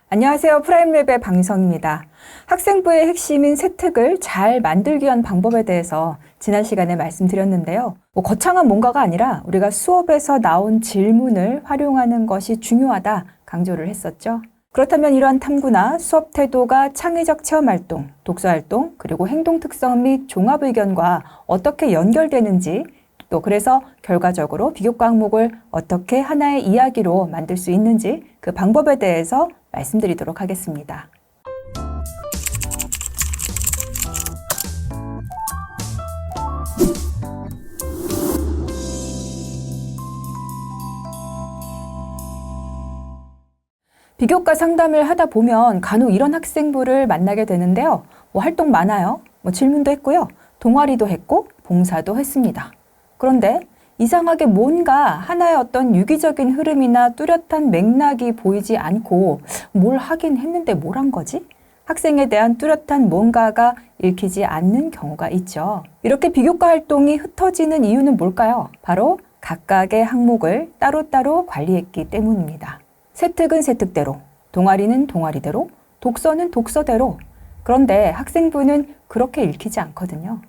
안녕하세요. 프라임랩의 방성입니다. 학생부의 핵심인 세특을 잘 만들기 위한 방법에 대해서 지난 시간에 말씀드렸는데요. 거창한 뭔가가 아니라 우리가 수업에서 나온 질문을 활용하는 것이 중요하다 강조를 했었죠. 그렇다면 이러한 탐구나 수업 태도가 창의적 체험활동, 독서활동, 그리고 행동 특성 및 종합의견과 어떻게 연결되는지, 또 그래서 결과적으로 비교과 항목을 어떻게 하나의 이야기로 만들 수 있는지 그 방법에 대해서 말씀드리도록 하겠습니다. 비교과 상담을 하다 보면 간혹 이런 학생부를 만나게 되는데요. 활동 많아요. 질문도 했고요. 동아리도 했고 봉사도 했습니다. 그런데 이상하게 뭔가 하나의 어떤 유기적인 흐름이나 뚜렷한 맥락이 보이지 않고 뭘 하긴 했는데 뭘 한 거지? 학생에 대한 뚜렷한 뭔가가 읽히지 않는 경우가 있죠. 이렇게 비교과 활동이 흩어지는 이유는 뭘까요? 바로 각각의 항목을 따로따로 관리했기 때문입니다. 세특은 세특대로, 동아리는 동아리대로, 독서는 독서대로. 그런데 학생부는 그렇게 읽히지 않거든요.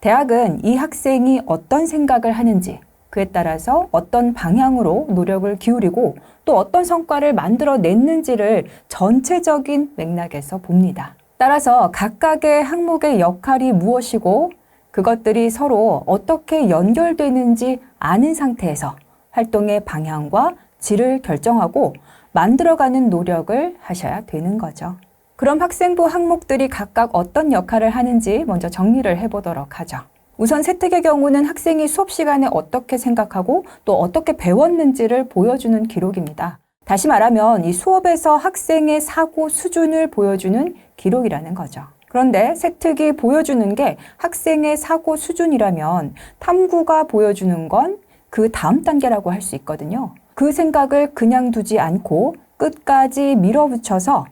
대학은 이 학생이 어떤 생각을 하는지, 그에 따라서 어떤 방향으로 노력을 기울이고 또 어떤 성과를 만들어냈는지를 전체적인 맥락에서 봅니다. 따라서 각각의 항목의 역할이 무엇이고 그것들이 서로 어떻게 연결되는지 아는 상태에서 활동의 방향과 질을 결정하고 만들어가는 노력을 하셔야 되는 거죠. 그럼 학생부 항목들이 각각 어떤 역할을 하는지 먼저 정리를 해보도록 하죠. 우선 세특의 경우는 학생이 수업 시간에 어떻게 생각하고 또 어떻게 배웠는지를 보여주는 기록입니다. 다시 말하면 이 수업에서 학생의 사고 수준을 보여주는 기록이라는 거죠. 그런데 세특이 보여주는 게 학생의 사고 수준이라면 탐구가 보여주는 건 그 다음 단계라고 할 수 있거든요. 그 생각을 그냥 두지 않고 끝까지 밀어붙여서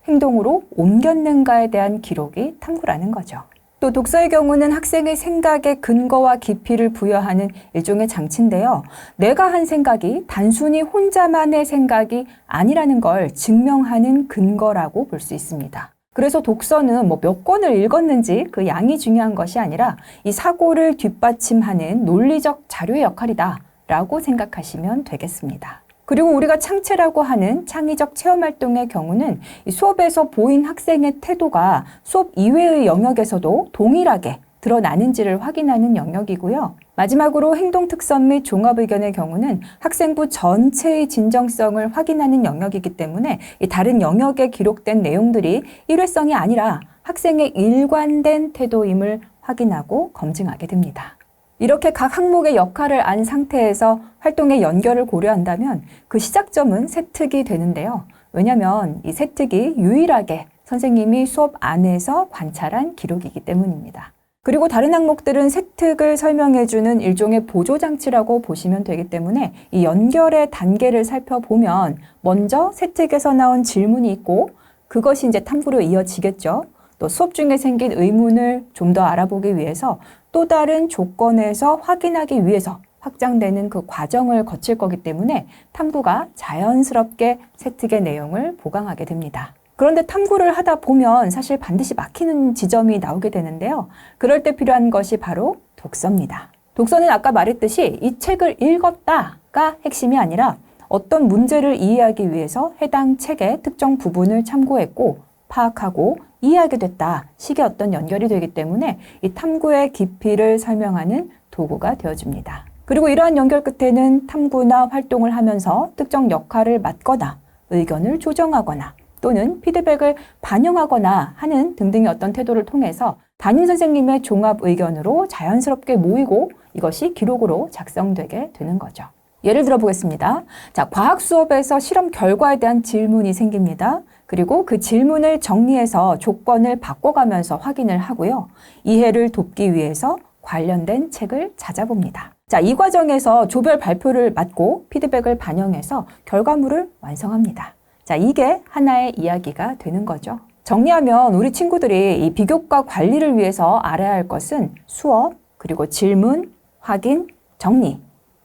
행동으로 옮겼는가에 대한 기록이 탐구라는 거죠. 또 독서의 경우는 학생의 생각의 근거와 깊이를 부여하는 일종의 장치인데요. 내가 한 생각이 단순히 혼자만의 생각이 아니라는 걸 증명하는 근거라고 볼 수 있습니다. 그래서 독서는 몇 권을 읽었는지 그 양이 중요한 것이 아니라 이 사고를 뒷받침하는 논리적 자료의 역할이다 라고 생각하시면 되겠습니다. 그리고 우리가 창체라고 하는 창의적 체험활동의 경우는 이 수업에서 보인 학생의 태도가 수업 이외의 영역에서도 동일하게 드러나는지를 확인하는 영역이고요. 마지막으로 행동 특성 및 종합의견의 경우는 학생부 전체의 진정성을 확인하는 영역이기 때문에 이 다른 영역에 기록된 내용들이 일회성이 아니라 학생의 일관된 태도임을 확인하고 검증하게 됩니다. 이렇게 각 항목의 역할을 안 상태에서 활동의 연결을 고려한다면 그 시작점은 세특이 되는데요. 왜냐하면 이 세특이 유일하게 선생님이 수업 안에서 관찰한 기록이기 때문입니다. 그리고 다른 항목들은 세특을 설명해주는 일종의 보조장치라고 보시면 되기 때문에 이 연결의 단계를 살펴보면 먼저 세특에서 나온 질문이 있고 그것이 이제 탐구로 이어지겠죠. 또 수업 중에 생긴 의문을 좀 더 알아보기 위해서 또 다른 조건에서 확인하기 위해서 확장되는 그 과정을 거칠 거기 때문에 탐구가 자연스럽게 세특의 내용을 보강하게 됩니다. 그런데 탐구를 하다 보면 사실 반드시 막히는 지점이 나오게 되는데요. 그럴 때 필요한 것이 바로 독서입니다. 독서는 아까 말했듯이 이 책을 읽었다가 핵심이 아니라 어떤 문제를 이해하기 위해서 해당 책의 특정 부분을 참고했고 파악하고 이해하게 됐다. 식의 어떤 연결이 되기 때문에 이 탐구의 깊이를 설명하는 도구가 되어줍니다. 그리고 이러한 연결 끝에는 탐구나 활동을 하면서 특정 역할을 맡거나 의견을 조정하거나 또는 피드백을 반영하거나 하는 등등의 어떤 태도를 통해서 담임 선생님의 종합 의견으로 자연스럽게 모이고 이것이 기록으로 작성되게 되는 거죠. 예를 들어 보겠습니다. 자, 과학 수업에서 실험 결과에 대한 질문이 생깁니다. 그리고 그 질문을 정리해서 조건을 바꿔가면서 확인을 하고요. 이해를 돕기 위해서 관련된 책을 찾아봅니다. 자, 이 과정에서 조별 발표를 맡고 피드백을 반영해서 결과물을 완성합니다. 자, 이게 하나의 이야기가 되는 거죠. 정리하면 우리 친구들이 이 비교과 관리를 위해서 알아야 할 것은 수업, 그리고 질문, 확인, 정리,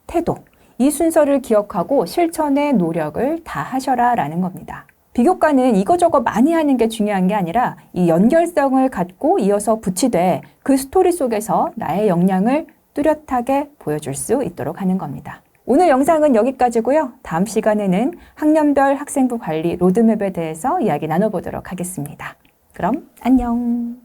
태도. 이 순서를 기억하고 실천의 노력을 다 하셔라 라는 겁니다. 비교과는 이거저거 많이 하는 게 중요한 게 아니라 이 연결성을 갖고 이어서 붙이되 그 스토리 속에서 나의 역량을 뚜렷하게 보여줄 수 있도록 하는 겁니다. 오늘 영상은 여기까지고요. 다음 시간에는 학년별 학생부 관리 로드맵에 대해서 이야기 나눠보도록 하겠습니다. 그럼 안녕!